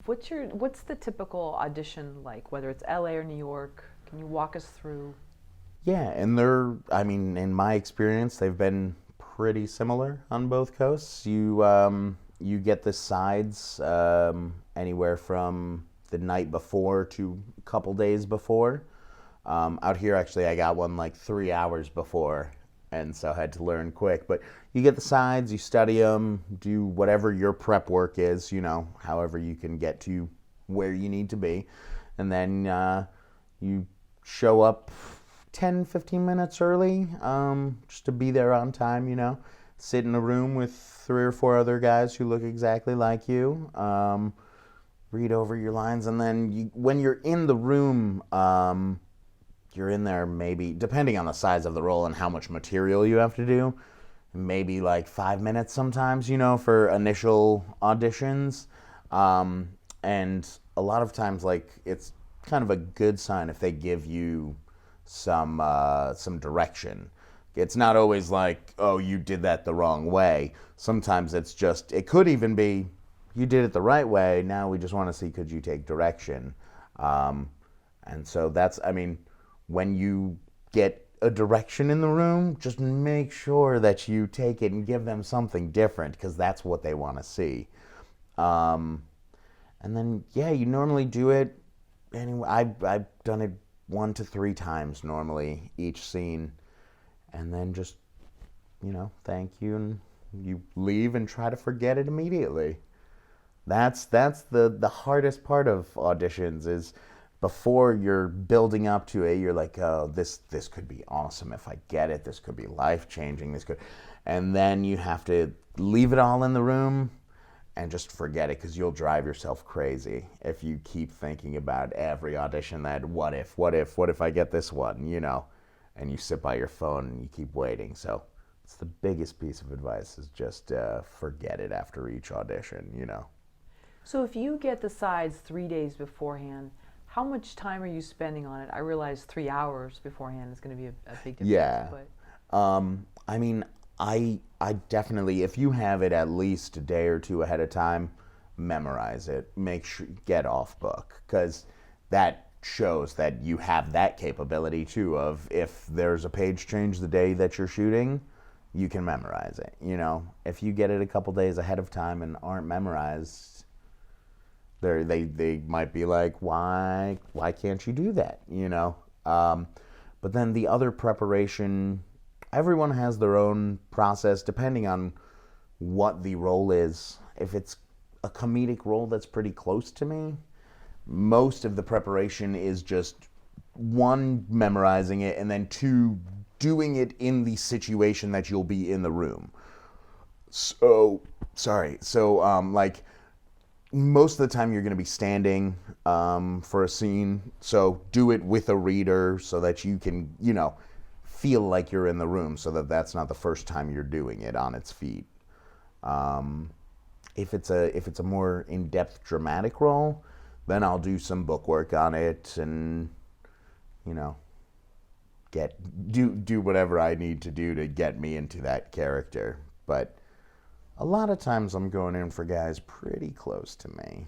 What's the typical audition like? Whether it's LA or New York, can you walk us through? Yeah, and I mean, in my experience, they've been pretty similar on both coasts. You get the sides anywhere from the night before to a couple days before. Out here, actually, I got one like 3 hours before, and so I had to learn quick. But you get the sides, you study them, do whatever your prep work is, however you can get to where you need to be. And then you show up 10, 15 minutes early, just to be there on time. Sit in a room with 3 or 4 other guys who look exactly like you, read over your lines, and then when you're in the room, you're in there maybe, depending on the size of the role and how much material you have to do, maybe like 5 minutes sometimes, for initial auditions. And a lot of times, like, it's kind of a good sign if they give you some direction. It's not always like, oh, you did that the wrong way. Sometimes it could even be, you did it the right way. Now we just want to see, could you take direction? And so when you get a direction in the room, just make sure that you take it and give them something different, because that's what they want to see. And then, yeah, you normally do it. Anyway, I've done it 1 to 3 times normally each scene, and then just, thank you, and you leave and try to forget it immediately. That's the hardest part of auditions, is before you're building up to it, you're like, oh, this could be awesome if I get it. This could be life-changing. And then you have to leave it all in the room and just forget it, because you'll drive yourself crazy if you keep thinking about every audition that what if I get this one, and you sit by your phone and you keep waiting. So it's the biggest piece of advice, is just forget it after each audition. So if you get the sides 3 days beforehand, how much time are you spending on it? I realize 3 hours beforehand is going to be a big difference. Yeah. But I mean, I definitely, if you have it at least a day or two ahead of time, memorize it. Make sure, get off book, because that shows that you have that capability too, of if there's a page change the day that you're shooting, you can memorize it. If you get it a couple days ahead of time and aren't memorized, they might be like, why can't you do that? But then the other preparation, everyone has their own process depending on what the role is. If it's a comedic role that's pretty close to me, most of the preparation is just, 1, memorizing it, and then 2, doing it in the situation that you'll be in the room. So, like, most of the time you're going to be standing for a scene, so do it with a reader so that you can, feel like you're in the room, so that that's not the first time you're doing it on its feet. If it's a more in-depth dramatic role, then I'll do some book work on it and, do whatever I need to do to get me into that character. But a lot of times I'm going in for guys pretty close to me.